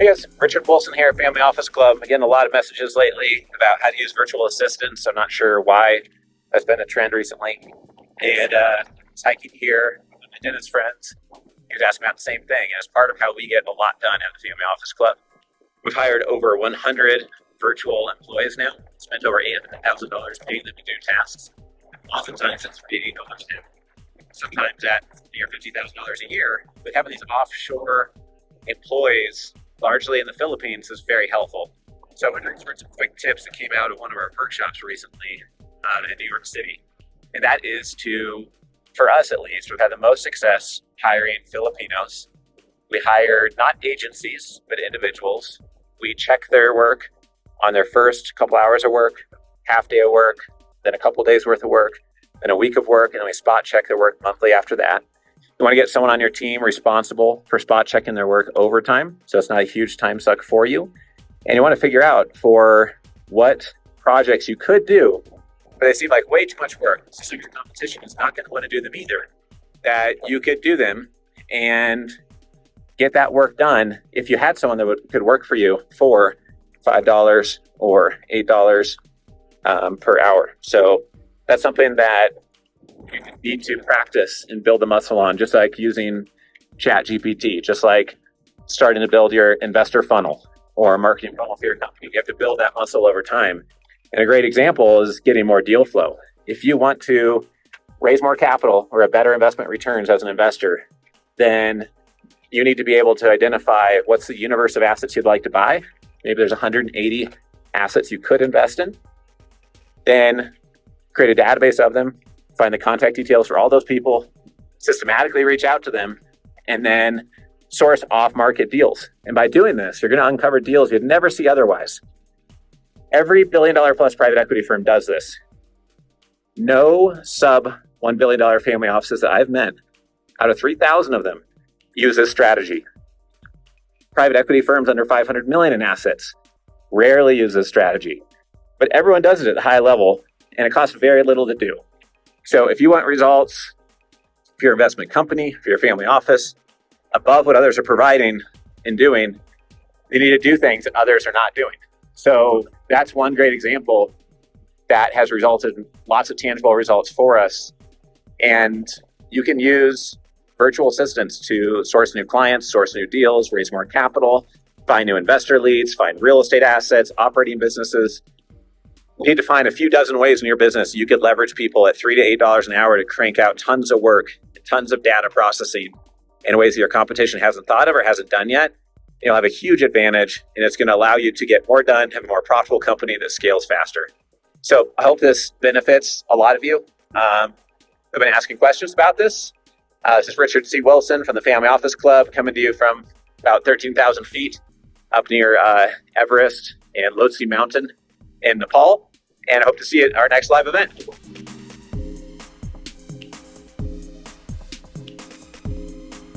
Hey guys, Richard Wilson here, Family Office Club. I'm getting a lot of messages lately about how to use virtual assistants. I'm not sure why that's been a trend recently. And I was hiking here with my dentist friends. He was asking about the same thing. And as part of how we get a lot done at the Family Office Club, we've hired over 100 virtual employees now, spent over $800,000 paying them to do tasks. Oftentimes it's $80 now, sometimes at near $50,000 a year. But having these offshore employees, largely in the Philippines, is very helpful. So I'm going to some quick tips that came out of one of our workshops recently in New York City. And that is to, for us at least, we've had the most success hiring Filipinos. We hire not agencies, but individuals. We check their work on their first couple hours of work, half day of work, then a couple days worth of work, then a week of work, and then we spot check their work monthly after that. You want to get someone on your team responsible for spot checking their work overtime, so it's not a huge time suck for you. And you want to figure out for what projects you could do, but they seem like way too much work, so your competition is not going to want to do them either, that you could do them and get that work done if you had someone that could work for you for $5 or $8 per hour. So that's something that you need to practice and build the muscle on, just like using ChatGPT, just like starting to build your investor funnel or a marketing funnel for your company. You have to build that muscle over time. And a great example is getting more deal flow. If you want to raise more capital or a better investment returns as an investor, then you need to be able to identify what's the universe of assets you'd like to buy. Maybe there's 180 assets you could invest in. Then create a database of them, find the contact details for all those people, systematically reach out to them, and then source off-market deals. And by doing this, you're going to uncover deals you'd never see otherwise. Every billion-dollar-plus private equity firm does this. No sub-$1 billion family offices that I've met, out of 3,000 of them, use this strategy. Private equity firms under 500 million in assets rarely use this strategy. But everyone does it at a high level, and it costs very little to do. So if you want results for your investment company, for your family office, above what others are providing and doing, you need to do things that others are not doing. So that's one great example that has resulted in lots of tangible results for us. And you can use virtual assistants to source new clients, source new deals, raise more capital, find new investor leads, find real estate assets, operating businesses. You need to find a few dozen ways in your business you could leverage people at $3 to $8 an hour to crank out tons of work, tons of data processing in ways that your competition hasn't thought of or hasn't done yet. You'll have a huge advantage, and it's going to allow you to get more done, have a more profitable company that scales faster. So I hope this benefits a lot of you. I've been asking questions about this. This is Richard C. Wilson from the Family Office Club, coming to you from about 13,000 feet up near Everest and Lhotse Mountain in Nepal. And I hope to see you at our next live event.